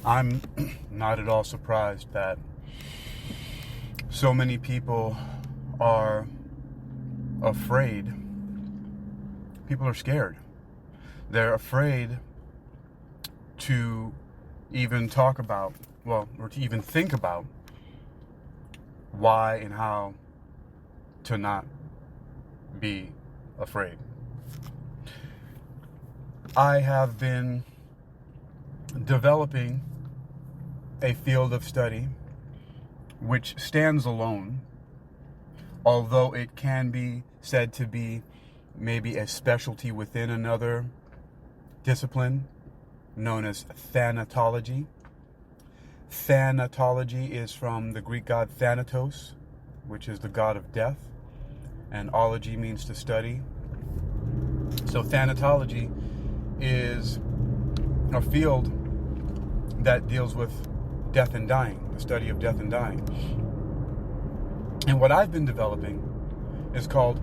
I'm not at all surprised that so many people are afraid. People are scared. They're afraid to even talk about, or to even think about why and how to not be afraid. I have been developing a field of study which stands alone, although it can be said to be maybe a specialty within another discipline known as thanatology. Thanatology is from the Greek god thanatos, which is the god of death, and ology means to study. So thanatology is a field that deals with death and dying, the study of death and dying. And what I've been developing is called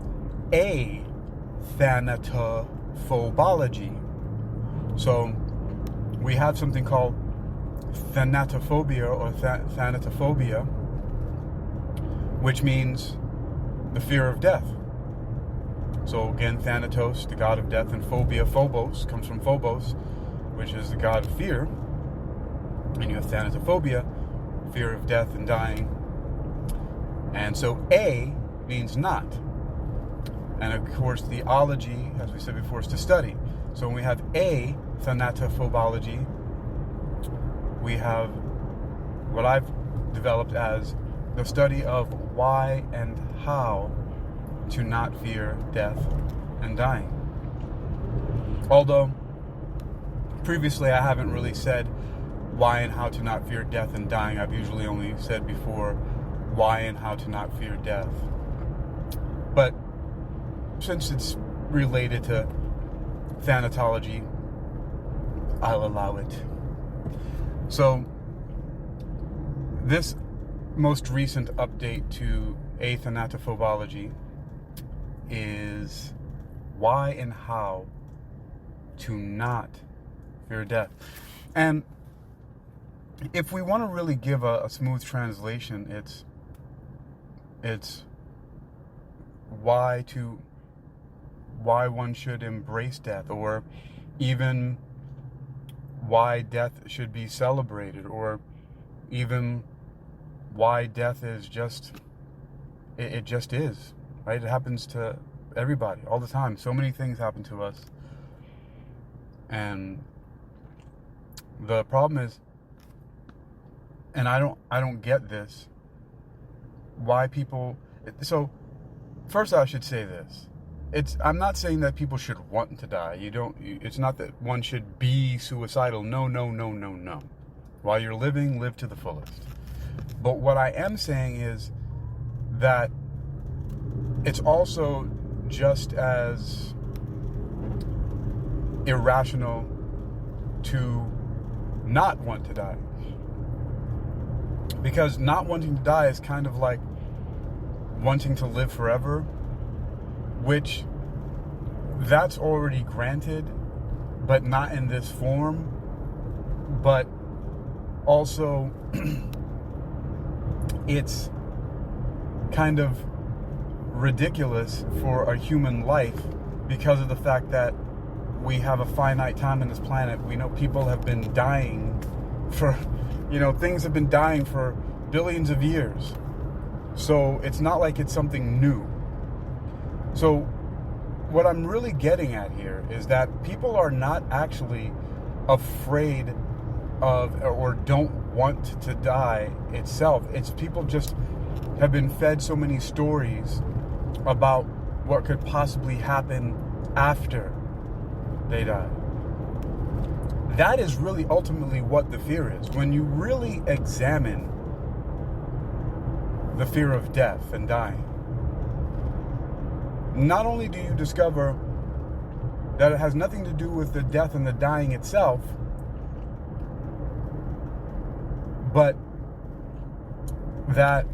a-thanato-phobology. So we have something called thanatophobia or thanatophobia, which means the fear of death. So again, Thanatos, the god of death, and phobia, phobos, comes from phobos, which is the god of fear. And you have thanatophobia, fear of death and dying. And so A means not. And of course, the ology, as we said before, is to study. So when we have a-thanato-phobology, we have what I've developed as the study of why and how to not fear death and dying. Although previously I haven't really said why and how to not fear death and dying. I've usually only said before why and how to not fear death. But since it's related to thanatology, I'll allow it. So this most recent update to a-thanato-phobology is why and how to not fear death. And if we want to really give a smooth translation, it's why one should embrace death, or even why death should be celebrated, or even why death is just, it just is, right? It happens to everybody all the time. So many things happen to us. And the problem is, and I don't get this, why people, so first I should say this. I'm not saying that people should want to die. It's not that one should be suicidal. No. While you're living, live to the fullest. But what I am saying is that it's also just as irrational to not want to die. Because not wanting to die is kind of like wanting to live forever, which that's already granted, but not in this form. But also, it's kind of ridiculous for a human life because of the fact that we have a finite time on this planet. We know people have been dying for, things have been dying for billions of years. So it's not like it's something new. So what I'm really getting at here is that people are not actually afraid of or don't want to die itself. It's people just have been fed so many stories about what could possibly happen after they die. That is really ultimately what the fear is. When you really examine the fear of death and dying, not only do you discover that it has nothing to do with the death and the dying itself, but that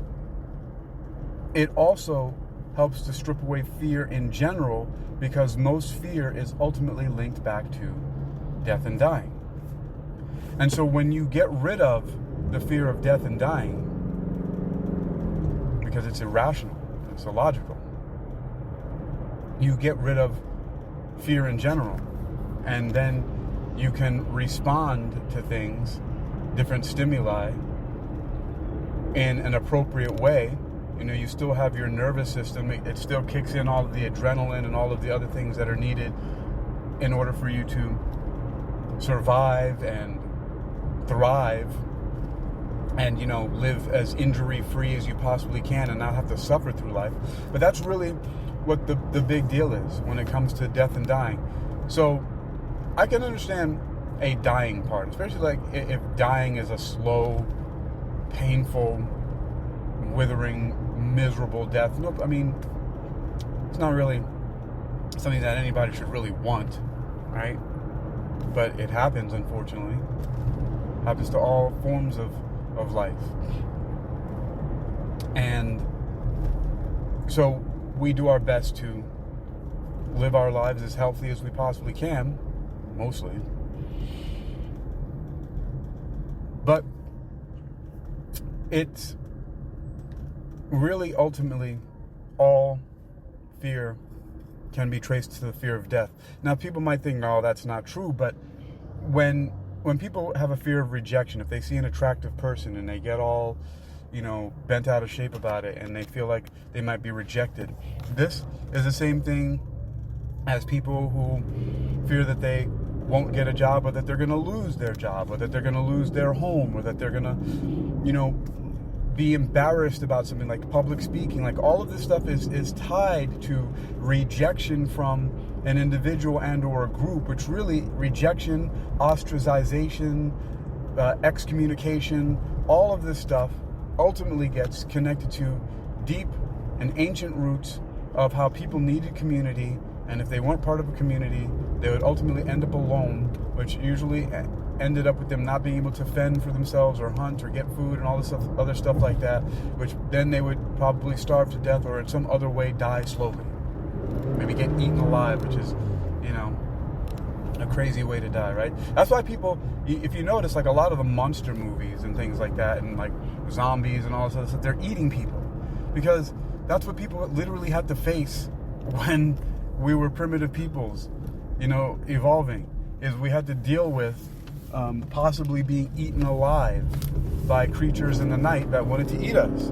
it also helps to strip away fear in general, because most fear is ultimately linked back to death and dying. And so when you get rid of the fear of death and dying, because it's irrational, it's illogical, you get rid of fear in general, and then you can respond to things, different stimuli, in an appropriate way. You know, you still have your nervous system, it still kicks in all of the adrenaline and all of the other things that are needed in order for you to survive and thrive and, you know, live as injury-free as you possibly can and not have to suffer through life. But that's really what the big deal is when it comes to death and dying. So I can understand a dying part, especially like if dying is a slow, painful, withering, miserable death. Nope, I mean, it's not really something that anybody should really want, right? But it happens, unfortunately. Happens to all forms of life. And so we do our best to live our lives as healthy as we possibly can, mostly. But it's really ultimately all fear can be traced to the fear of death. Now, people might think, no, that's not true, but when people have a fear of rejection, if they see an attractive person and they get all, you know, bent out of shape about it and they feel like they might be rejected, this is the same thing as people who fear that they won't get a job, or that they're going to lose their job, or that they're going to lose their home, or that they're going to, you know, be embarrassed about something like public speaking. Like, all of this stuff is tied to rejection from an individual and or a group, which really, rejection, ostracization, excommunication, all of this stuff ultimately gets connected to deep and ancient roots of how people needed community, and if they weren't part of a community, they would ultimately end up alone, which usually ended up with them not being able to fend for themselves or hunt or get food and all this other stuff like that, which then they would probably starve to death or in some other way die slowly. Maybe get eaten alive, which is, you know, a crazy way to die, right? That's why people, if you notice, like a lot of the monster movies and things like that, and like zombies and all this other stuff, they're eating people. Because that's what people literally had to face when we were primitive peoples, you know, evolving, is we had to deal with possibly being eaten alive by creatures in the night that wanted to eat us,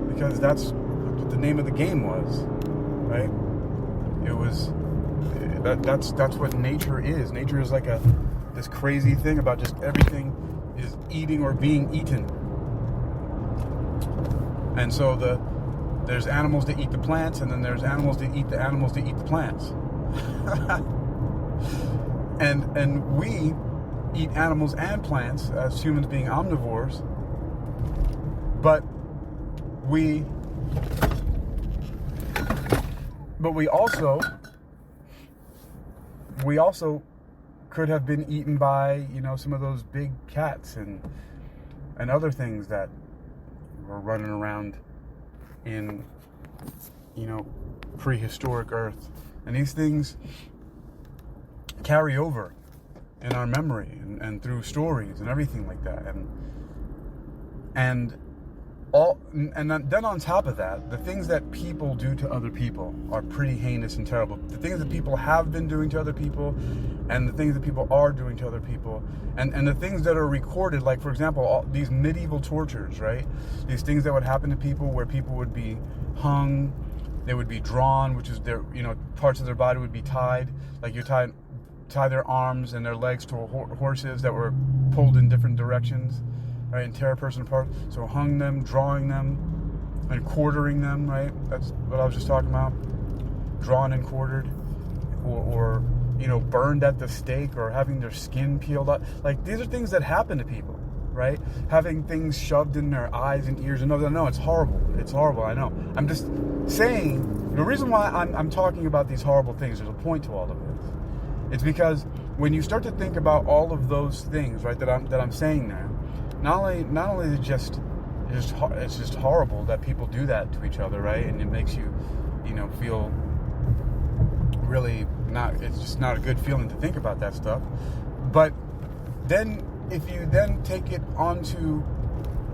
because that's what the name of the game was, right? It was that's what nature is. Nature is like this crazy thing about just everything is eating or being eaten. And so there's animals that eat the plants, and then there's animals that eat the animals that eat the plants. and we eat animals and plants as humans, being omnivores, but we also could have been eaten by, you know, some of those big cats and other things that were running around in, you know, prehistoric Earth. And these things carry over in our memory and through stories and everything like that. And then on top of that, the things that people do to other people are pretty heinous and terrible. The things that people have been doing to other people, and the things that people are doing to other people, and the things that are recorded, like, for example, all these medieval tortures, right? These things that would happen to people, where people would be hung, they would be drawn, which is their, you know, parts of their body would be tied, like you tie their arms and their legs to horses that were pulled in different directions, right, and tear a person apart. So hung them, drawing them, and quartering them, right? That's what I was just talking about. Drawn and quartered, or you know, burned at the stake, or having their skin peeled off. Like, these are things that happen to people, right? Having things shoved in their eyes and ears. And no, it's horrible. It's horrible, I know. I'm just saying, the reason why I'm talking about these horrible things, there's a point to all of this. It's because when you start to think about all of those things, right, that I'm saying there, not only is it's just horrible that people do that to each other, right? And it makes you, you know, feel really not, it's just not a good feeling to think about that stuff. But then if you then take it onto,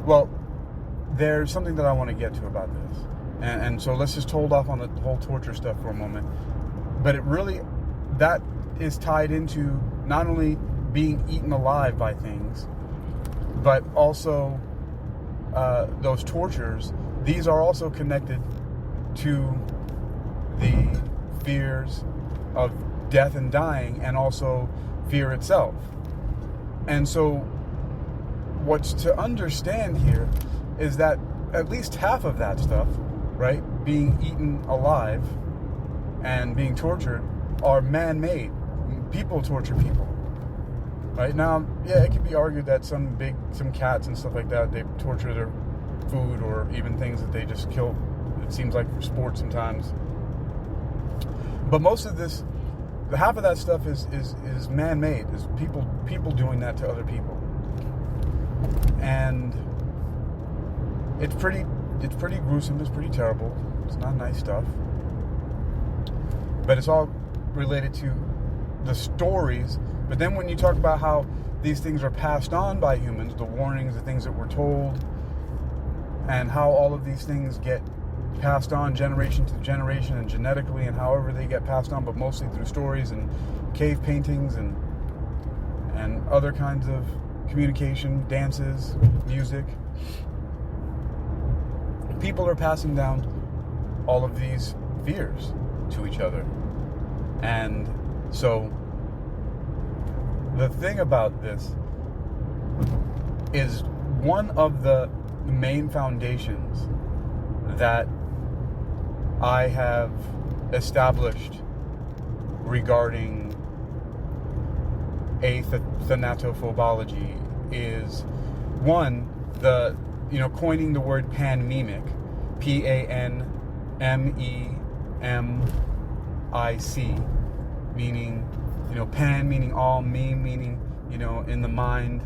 well, there's something that I want to get to about this. And so let's just hold off on the whole torture stuff for a moment. But it really, that is tied into not only being eaten alive by things, but also those tortures. These are also connected to the fears of death and dying, and also fear itself. And so what's to understand here is that at least half of that stuff, right, being eaten alive and being tortured, are man-made. People torture people. Right? Now, yeah, it can be argued that some cats and stuff like that, they torture their food, or even things that they just kill, it seems like, for sport sometimes. But most of this, the half of that stuff is man-made, is people doing that to other people. And it's pretty gruesome, it's pretty terrible. It's not nice stuff. But it's all related to the stories. But then when you talk about how these things are passed on by humans, the warnings, the things that we're told, and how all of these things get passed on generation to generation and genetically, and however they get passed on, but mostly through stories and cave paintings and other kinds of communication, dances, music. People are passing down all of these fears to each other. And so the thing about this is one of the main foundations that I have established regarding a-thanato-phobology is, one, coining the word panmemic, P-A-N-M-E-M-I-C, meaning, pan meaning all, meme meaning, in the mind,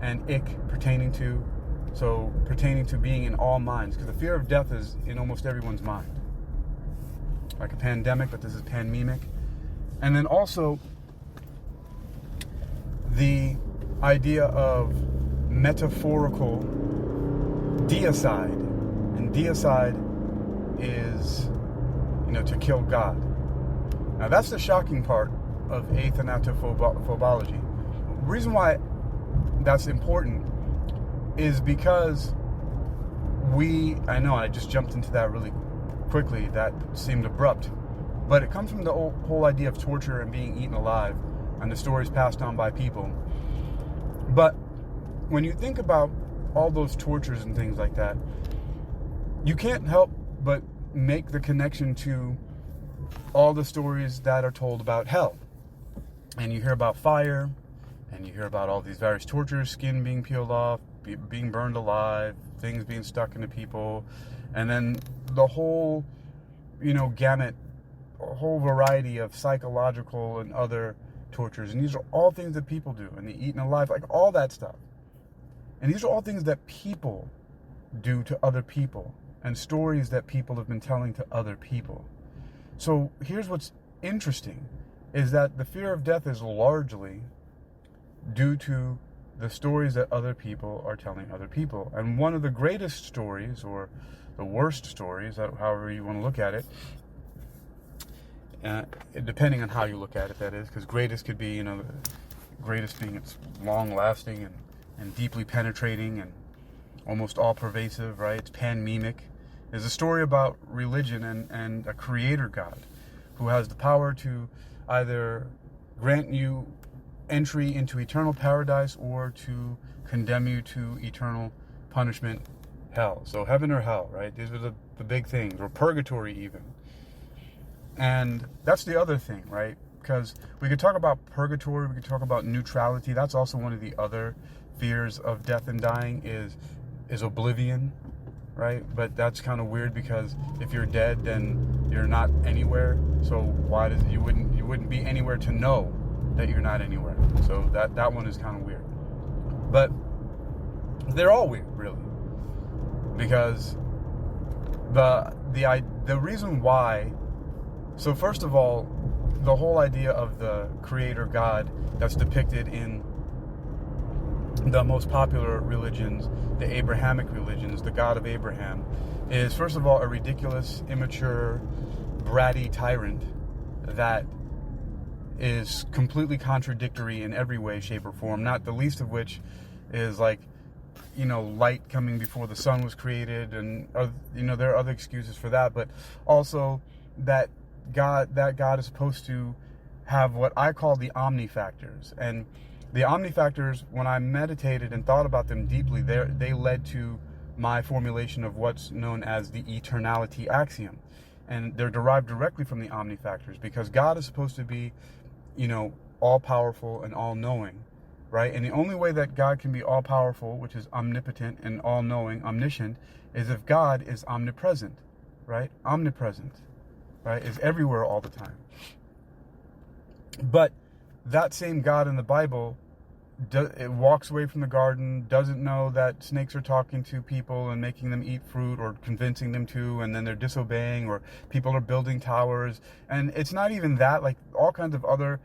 and pertaining to being in all minds, because the fear of death is in almost everyone's mind, like a pandemic, but this is panmemic. And then also the idea of metaphorical deicide, and deicide is, to kill God. Now that's the shocking part of a-thanato-phobology. The reason why that's important is because I know I just jumped into that really quickly, that seemed abrupt, but it comes from the whole idea of torture and being eaten alive, and the stories passed on by people. But when you think about all those tortures and things like that, you can't help but make the connection to all the stories that are told about hell. And you hear about fire, and you hear about all these various tortures, skin being peeled off, being burned alive, things being stuck into people, and then the whole, gamut, a whole variety of psychological and other tortures. And these are all things that people do, and the eaten alive, like all that stuff. And these are all things that people do to other people, and stories that people have been telling to other people. So here's what's interesting, is that the fear of death is largely due to the stories that other people are telling other people. And one of the greatest stories, or the worst stories, however you want to look at it, depending on how you look at it, that is, because greatest could be, greatest being it's long-lasting and deeply penetrating and almost all-pervasive, right? It's panmemic. Is a story about religion and a creator God who has the power to either grant you entry into eternal paradise or to condemn you to eternal punishment, hell. So heaven or hell, right? These are the big things, or purgatory even. And that's the other thing, right? Because we could talk about purgatory, we could talk about neutrality. That's also one of the other fears of death and dying is oblivion, right? But that's kind of weird, because if you're dead, then you're not anywhere. So why you wouldn't be anywhere to know that you're not anywhere. So that one is kind of weird. But they're all weird, really, because the reason why. So first of all, the whole idea of the creator God that's depicted in the most popular religions, the Abrahamic religions, the God of Abraham, is first of all a ridiculous, immature, bratty tyrant that is completely contradictory in every way, shape, or form, not the least of which is like, light coming before the sun was created, and there are other excuses for that, but also that God is supposed to have what I call the omni-factors. And the omni-factors, when I meditated and thought about them deeply, they led to my formulation of what's known as the Eternality Axiom. And they're derived directly from the omni-factors, because God is supposed to be, all-powerful and all-knowing, right? And the only way that God can be all-powerful, which is omnipotent and all-knowing, omniscient, is if God is omnipresent, right? Omnipresent, right? Is everywhere all the time. But that same God in the Bible, it walks away from the garden, doesn't know that snakes are talking to people and making them eat fruit or convincing them to, and then they're disobeying, or people are building towers. And it's not even that, like all kinds of other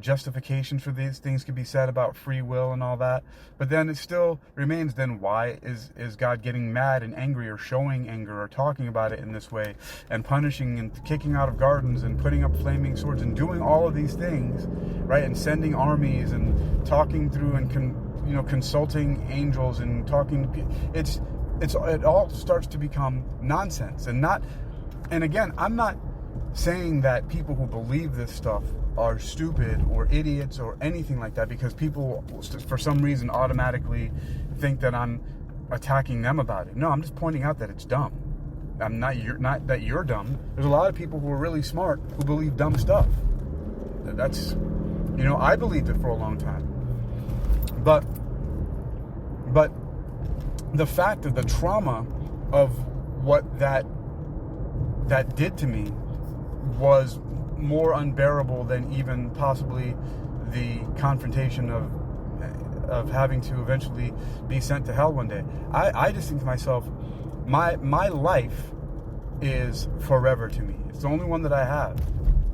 justifications for these things could be said about free will and all that. But then it still remains, then why is God getting mad and angry, or showing anger, or talking about it in this way, and punishing and kicking out of gardens and putting up flaming swords and doing all of these things, right? And sending armies and talking through and consulting angels and talking to people. It all starts to become nonsense. And again, I'm not saying that people who believe this stuff are stupid or idiots or anything like that, because people for some reason automatically think that I'm attacking them about it. No, I'm just pointing out that it's dumb. You're not that you're dumb. There's a lot of people who are really smart who believe dumb stuff. That's, I believed it for a long time. But the fact of the trauma of what that did to me was more unbearable than even possibly the confrontation of having to eventually be sent to hell one day. I just think to myself, my life is forever to me. It's the only one that I have,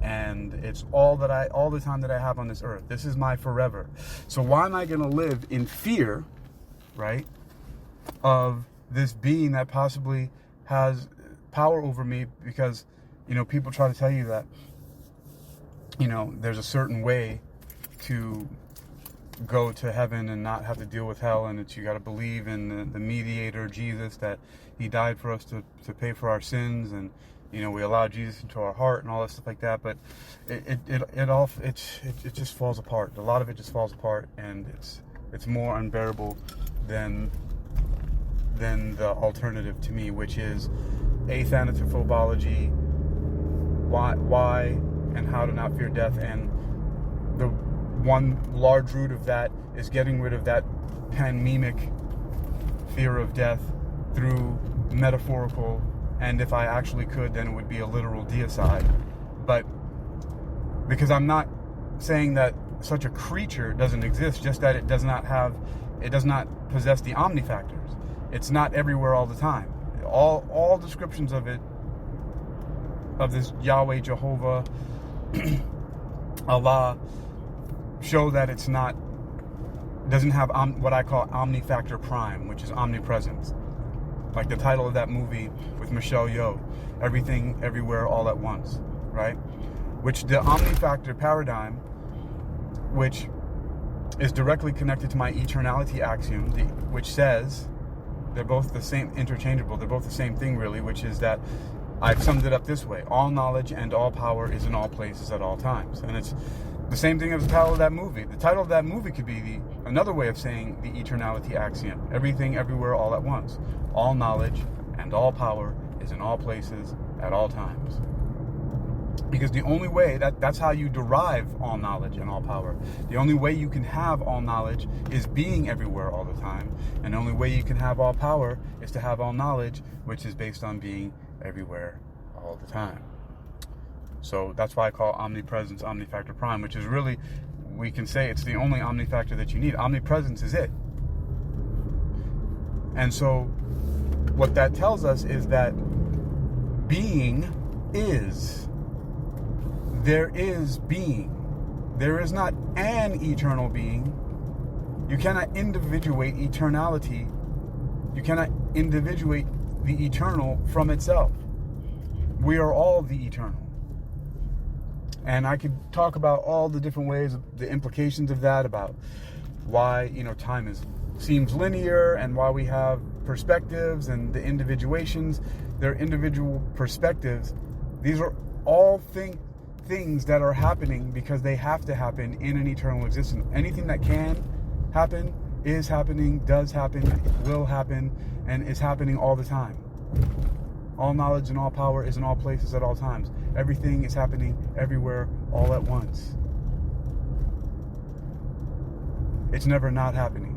and it's all the time that I have on this earth. This is my forever. So why am I going to live in fear, right, of this being that possibly has power over me? Because people try to tell you that there's a certain way to go to heaven and not have to deal with hell, and you got to believe in the mediator, Jesus, that he died for us to pay for our sins, and we allow Jesus into our heart and all that stuff like that. But it just falls apart. A lot of it just falls apart, and it's more unbearable than the alternative to me, which is a-thanato-phobology, why and how to not fear death. And the one large root of that is getting rid of that panmemic fear of death through metaphorical, and if I actually could, then it would be a literal deicide. But because I'm not saying that such a creature doesn't exist, just that it does not possess the omni-factors. It's not everywhere all the time. All descriptions of it, of this Yahweh, Jehovah, Allah, show that it doesn't have what I call omni-factor prime, which is omnipresence. Like the title of that movie with Michelle Yeoh, Everything, Everywhere, All at Once, right? Which the omni-factor paradigm, which is directly connected to my Eternality Axiom, which says they're both the same, interchangeable, they're both the same thing really, which is that I've summed it up this way: all knowledge and all power is in all places at all times. And it's the same thing as the title of that movie. The title of that movie could be another way of saying the Eternality Axiom: everything, everywhere, all at once. All knowledge and all power is in all places at all times. Because the only way, that's how you derive all knowledge and all power. The only way you can have all knowledge is being everywhere all the time. And the only way you can have all power is to have all knowledge, which is based on being everywhere all the time. So that's why I call omnipresence omni-factor prime, which is really, we can say it's the only omni-factor that you need. Omnipresence is it. And so what that tells us is that being is. There is being. There is not an eternal being. You cannot individuate eternality. You cannot individuate the eternal from itself. We are all the eternal. And I could talk about all the different ways, the implications of that, about why, time seems linear, and why we have perspectives and the individuations, their individual perspectives. These are all things that are happening because they have to happen in an eternal existence. Anything that can happen is happening, does happen, will happen, and is happening all the time. All knowledge and all power is in all places at all times. Everything is happening everywhere all at once. It's never not happening.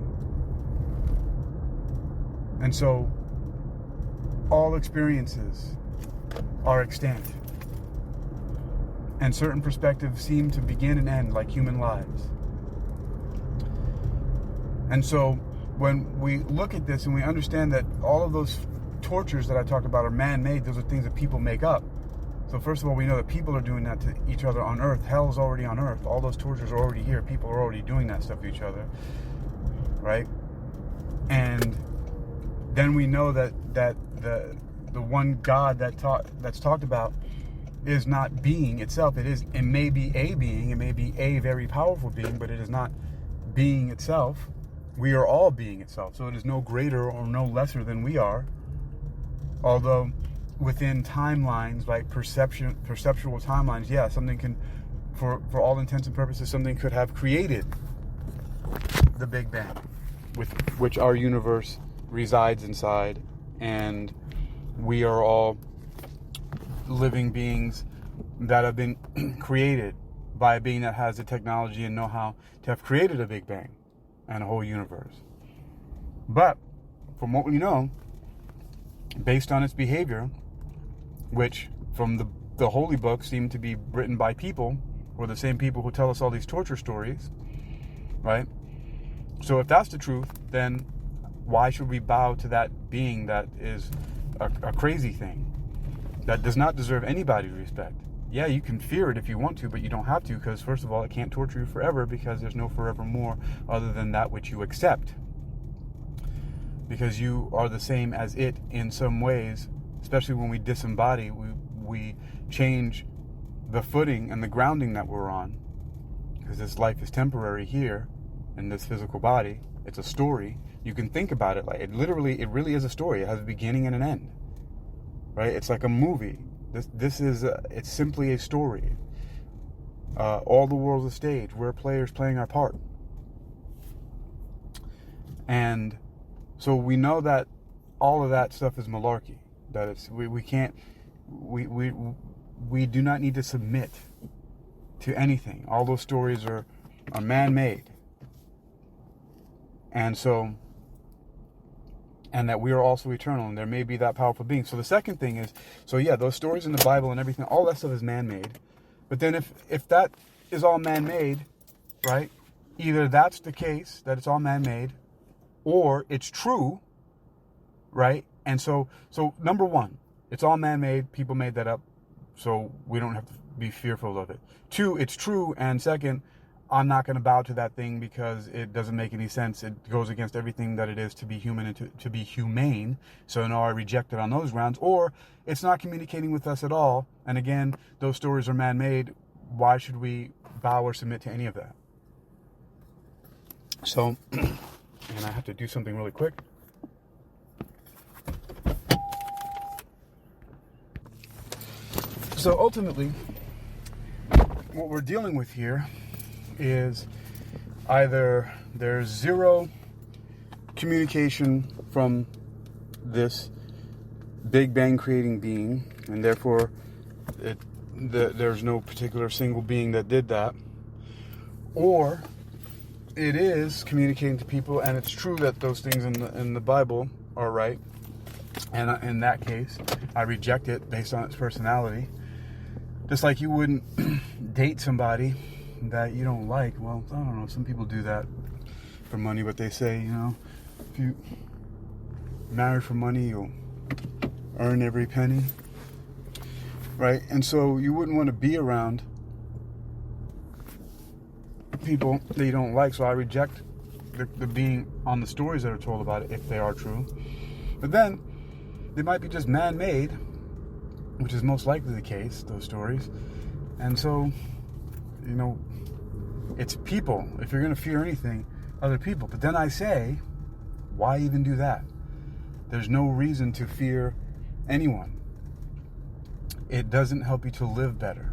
And so, all experiences are extant. And certain perspectives seem to begin and end like human lives. And so, when we look at this and we understand that all of those tortures that I talked about are man-made, those are things that people make up. So first of all, we know that people are doing that to each other on Earth. Hell is already on Earth. All those tortures are already here. People are already doing that stuff to each other, right? And then we know that the one God that's talked about is not being itself. It may be a being, it may be a very powerful being, but it is not being itself. We are all being itself. So it is no greater or no lesser than we are. Although within timelines, like perceptual timelines, yeah, something can, for all intents and purposes, something could have created the Big Bang, with which our universe resides inside, and we are all living beings that have been created by a being that has the technology and know-how to have created a Big Bang and a whole universe. But from what we know, based on its behavior, which from the holy books seem to be written by people, or the same people who tell us all these torture stories, right? So if that's the truth, then why should we bow to that being that is a crazy thing, that does not deserve anybody's respect? Yeah, you can fear it if you want to, but you don't have to, because first of all, it can't torture you forever, because there's no forevermore other than that which you accept. Because you are the same as it in some ways, especially when we disembody, we change the footing and the grounding that we're on, because this life is temporary here in this physical body. It's a story. You can think about it like it really is a story. It has a beginning and an end, right? It's like a movie. It's simply a story. All the world's a stage. We're players playing our part. And so we know that all of that stuff is malarkey. That it's we do not need to submit to anything. All those stories are man-made. And that we are also eternal, and there may be that powerful being. So the second thing is, those stories in the Bible and everything, all that stuff is man-made. But then if that is all man-made, right, either that's the case, that it's all man-made, or it's true, right? And so number one, it's all man-made, people made that up, so we don't have to be fearful of it. Two, it's true, and second, I'm not going to bow to that thing because it doesn't make any sense. It goes against everything that it is to be human and to be humane. So no, I reject it on those grounds. Or it's not communicating with us at all. And again, those stories are man-made. Why should we bow or submit to any of that? So, and I have to do something really quick. So ultimately, what we're dealing with here is either there's zero communication from this Big Bang creating being, and therefore there's no particular single being that did that, or it is communicating to people, and it's true that those things in the Bible are right, and in that case, I reject it based on its personality. Just like you wouldn't date somebody that you don't like. Well, I don't know, some people do that for money, but they say, if you marry for money, you'll earn every penny, right? And so you wouldn't want to be around people that you don't like. So I reject the being on the stories that are told about it, if they are true. But then they might be just man-made, which is most likely the case, those stories. And so, it's people. If you're going to fear anything, other people. But then I say, why even do that? There's no reason to fear anyone. It doesn't help you to live better.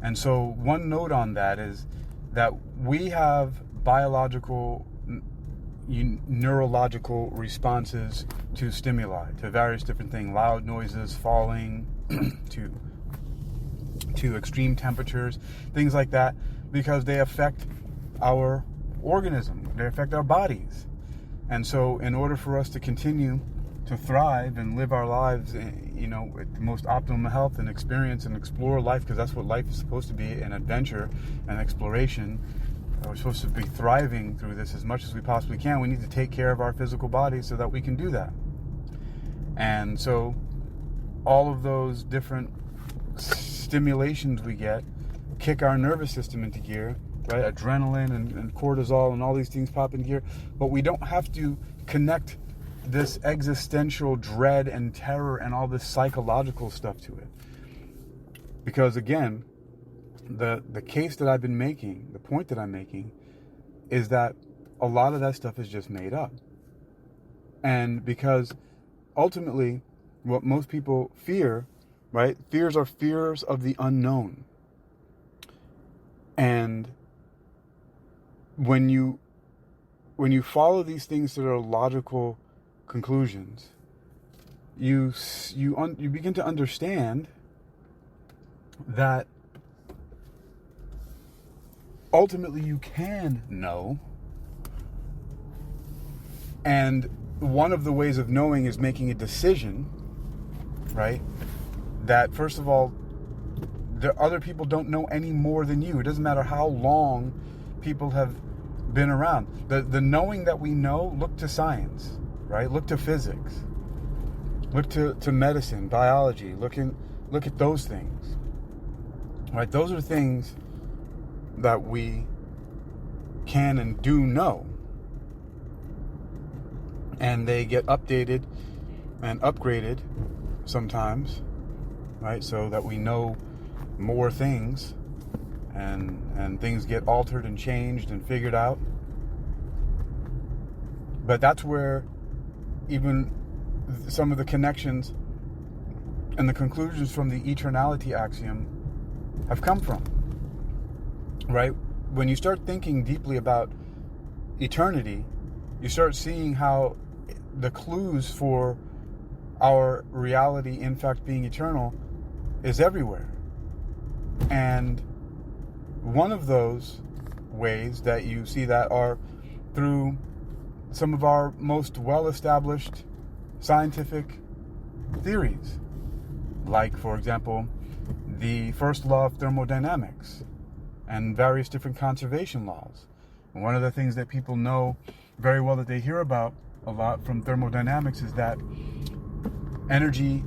And so one note on that is that we have biological, neurological responses to stimuli, to various different things, loud noises, falling, to extreme temperatures, things like that, because they affect our organism, they affect our bodies. And so in order for us to continue to thrive and live our lives, with the most optimum health and experience and explore life, because that's what life is supposed to be, an adventure and exploration. We're supposed to be thriving through this as much as we possibly can. We need to take care of our physical bodies so that we can do that. And so all of those different stimulations we get kick our nervous system into gear, right? Adrenaline and cortisol and all these things pop into gear. But we don't have to connect this existential dread and terror and all this psychological stuff to it. Because again, the case that I've been making, the point that I'm making, is that a lot of that stuff is just made up. And because ultimately what most people fear, right? Fears are fears of the unknown. And when you follow these things to their logical conclusions, you begin to understand that ultimately you can know, and one of the ways of knowing is making a decision, right? That first of all, the other people don't know any more than you. It doesn't matter how long people have been around. The knowing that we know, look to science, right? Look to physics. Look to medicine, biology. Look at those things, right? Those are things that we can and do know. And they get updated and upgraded sometimes, right? So that we know more things, and things get altered and changed and figured out. But that's where even some of the connections and the conclusions from the Eternality Axiom have come from, right? When you start thinking deeply about eternity, you start seeing how the clues for our reality, in fact, being eternal, is everywhere. And one of those ways that you see that are through some of our most well-established scientific theories. Like, for example, the first law of thermodynamics and various different conservation laws. And one of the things that people know very well, that they hear about a lot from thermodynamics, is that energy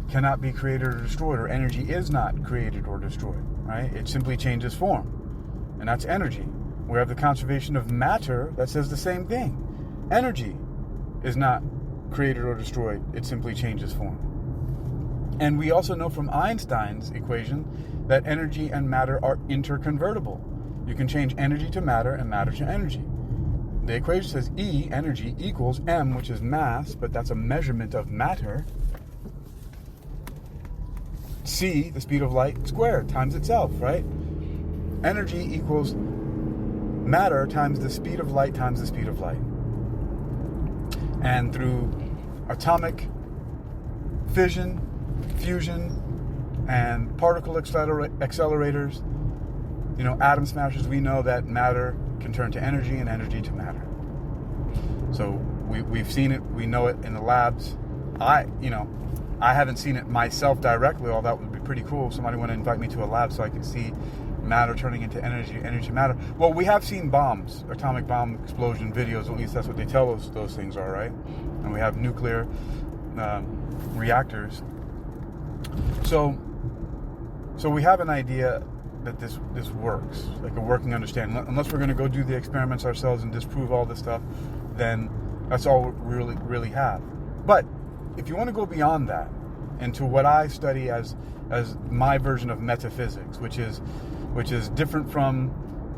cannot be created or destroyed, or energy is not created or destroyed, right? It simply changes form, and that's energy. We have the conservation of matter that says the same thing. Energy is not created or destroyed, it simply changes form. And we also know from Einstein's equation that energy and matter are interconvertible. You can change energy to matter and matter to energy. The equation says E, energy, equals M, which is mass, but that's a measurement of matter, C, the speed of light, squared, times itself, right? Energy equals matter times the speed of light times the speed of light. And through atomic fission, fusion, and particle accelerators, atom smashers, we know that matter can turn to energy and energy to matter. So we've seen it, we know it in the labs. I haven't seen it myself directly, although that would be pretty cool if somebody wanted to invite me to a lab so I could see matter turning into energy, energy to matter. Well, we have seen bombs, atomic bomb explosion videos, at least that's what they tell us those things are, right? And we have nuclear reactors. So we have an idea that this works, like a working understanding. Unless we're going to go do the experiments ourselves and disprove all this stuff, then that's all we really have. But if you want to go beyond that into what I study as my version of metaphysics, which is different from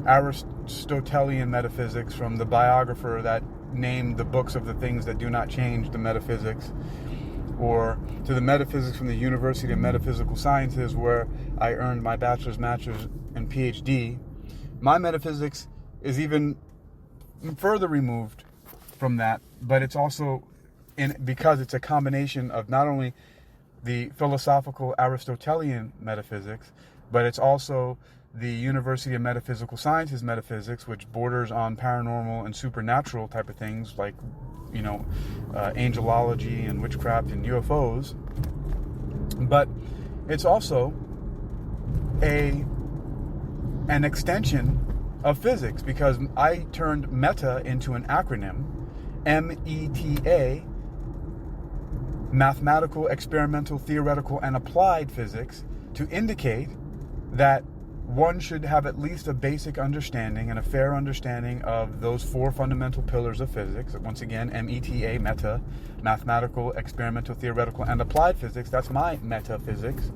Aristotelian metaphysics, from the biographer that named the books of the things that do not change, the metaphysics, or to the metaphysics from the University of Metaphysical Sciences, where I earned my bachelor's, master's, and PhD. My metaphysics is even further removed from that, but it's also because it's a combination of not only the philosophical Aristotelian metaphysics, but it's also the University of Metaphysical Sciences metaphysics, which borders on paranormal and supernatural type of things, like, angelology and witchcraft and UFOs. But it's also an extension of physics, because I turned meta into an acronym, META, mathematical, experimental, theoretical, and applied physics, to indicate that one should have at least a basic understanding and a fair understanding of those four fundamental pillars of physics. Once again, META, meta, mathematical, experimental, theoretical, and applied physics. That's my metaphysics.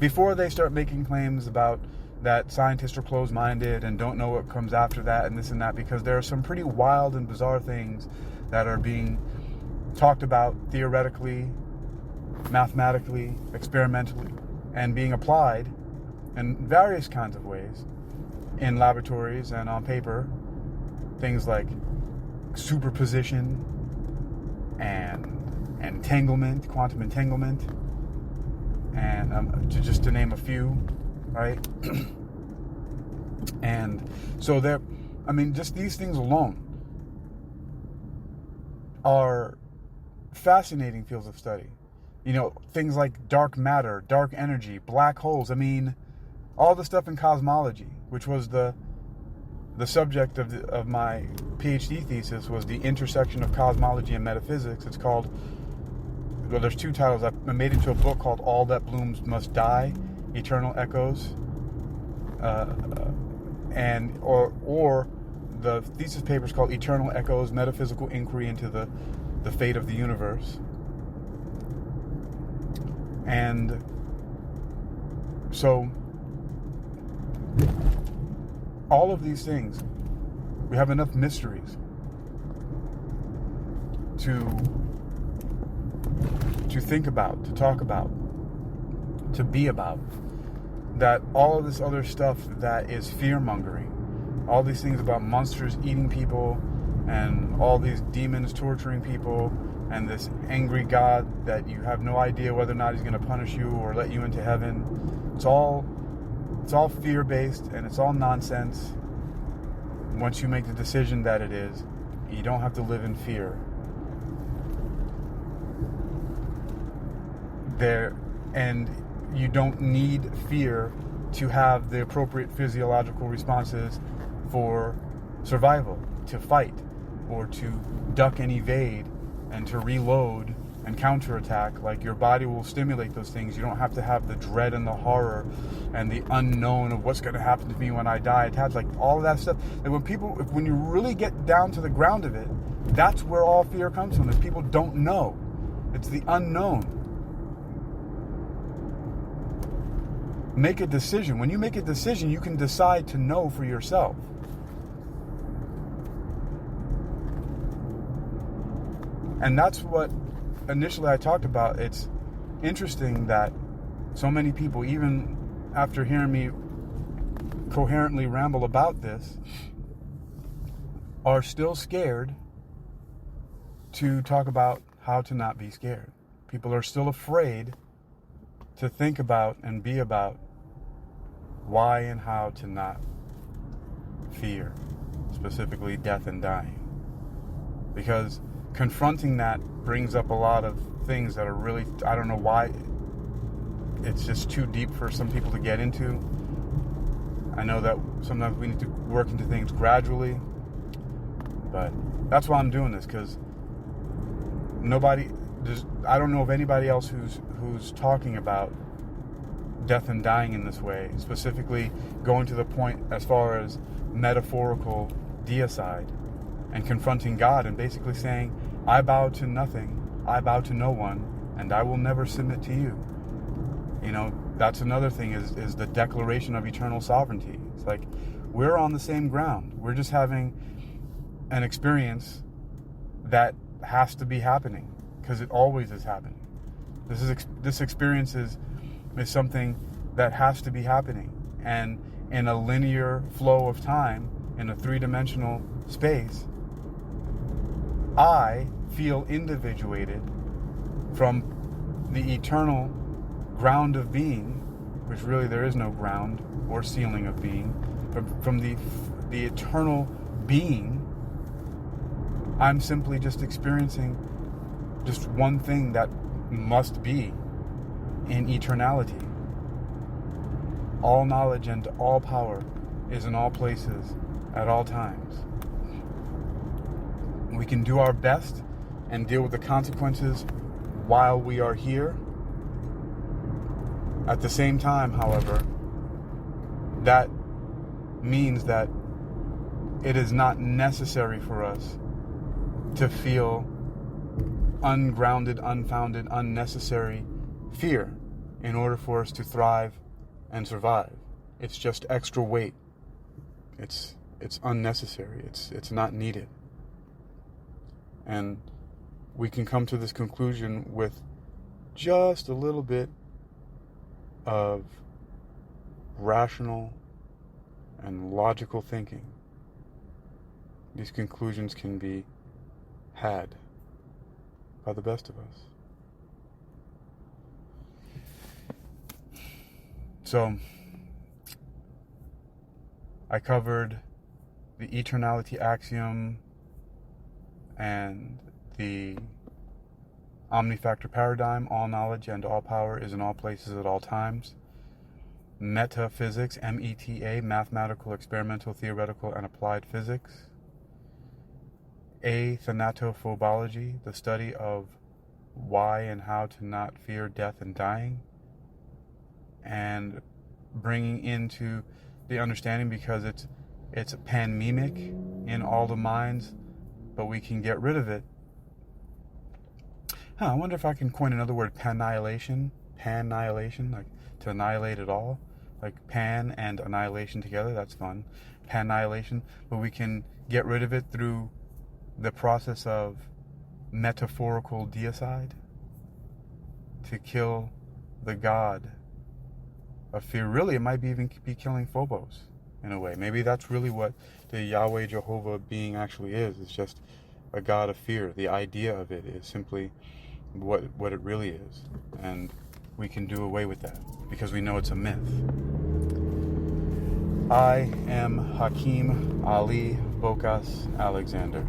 Before they start making claims about that scientists are closed-minded and don't know what comes after that and this and that, because there are some pretty wild and bizarre things that are being talked about theoretically, mathematically, experimentally, and being applied in various kinds of ways in laboratories and on paper. Things like superposition and entanglement, quantum entanglement, and just to name a few, right? And so just these things alone are fascinating fields of study. Things like dark matter, dark energy, black holes. All the stuff in cosmology, which was the subject of my PhD thesis, was the intersection of cosmology and metaphysics. It's called, there's two titles. I made it into a book called All That Blooms Must Die, Eternal Echoes, or the thesis paper is called Eternal Echoes, Metaphysical Inquiry into the Fate of the Universe. And so all of these things, we have enough mysteries to think about, to talk about, to be about, that all of this other stuff that is fear-mongering, all these things about monsters eating people and all these demons torturing people and this angry God that you have no idea whether or not he's going to punish you or let you into heaven, it's all fear-based, and it's all nonsense. Once you make the decision that it is, you don't have to live in fear. And you don't need fear to have the appropriate physiological responses for survival, to fight, or to duck and evade, and to reload and counterattack. Like, your body will stimulate those things. You don't have to have the dread and the horror and the unknown of what's going to happen to me when I die attached. Like, all of that stuff. And when you really get down to the ground of it, that's where all fear comes from. Is people don't know. It's the unknown. Make a decision. When you make a decision, you can decide to know for yourself. And that's what initially I talked about. It's interesting that so many people, even after hearing me coherently ramble about this, are still scared to talk about how to not be scared. People are still afraid to think about and be about why and how to not fear, specifically death and dying. Because confronting that brings up a lot of things that are really, I don't know why, it's just too deep for some people to get into. I know that sometimes we need to work into things gradually, but that's why I'm doing this, because I don't know of anybody else who's talking about death and dying in this way, specifically going to the point as far as metaphorical deicide and confronting God and basically saying, I bow to nothing, I bow to no one, and I will never submit to you. You know, that's another thing is the declaration of eternal sovereignty. It's like, we're on the same ground. We're just having an experience that has to be happening because it always is happening. This experience is something that has to be happening, and in a linear flow of time, in a three-dimensional space, I feel individuated from the eternal ground of being, which really there is no ground or ceiling of being, from the eternal being. I'm simply just experiencing just one thing that must be in eternality. All knowledge and all power is in all places at all times. We can do our best and deal with the consequences while we are here. At the same time, however, that means that it is not necessary for us to feel ungrounded, unfounded, unnecessary fear in order for us to thrive and survive. It's just extra weight. It's unnecessary. It's not needed. And we can come to this conclusion with just a little bit of rational and logical thinking. These conclusions can be had by the best of us. So, I covered the Eternality Axiom and the omnifactor paradigm, all knowledge and all power is in all places at all times. Metaphysics, META, mathematical, experimental, theoretical, and applied physics. A-thanato-phobology, the study of why and how to not fear death and dying. And bringing into the understanding, because it's panmemic in all the minds, but we can get rid of it. I wonder if I can coin another word, panannihilation, like to annihilate it all, like pan and annihilation together. That's fun. Panannihilation, but we can get rid of it through the process of metaphorical deicide, to kill the god of fear. Really, it might even be killing Phobos in a way. Maybe that's really what the Yahweh Jehovah being actually is. It's just a god of fear. The idea of it is simply what it really is. And we can do away with that because we know it's a myth. I am Hakeem Ali-Bocas Alexander.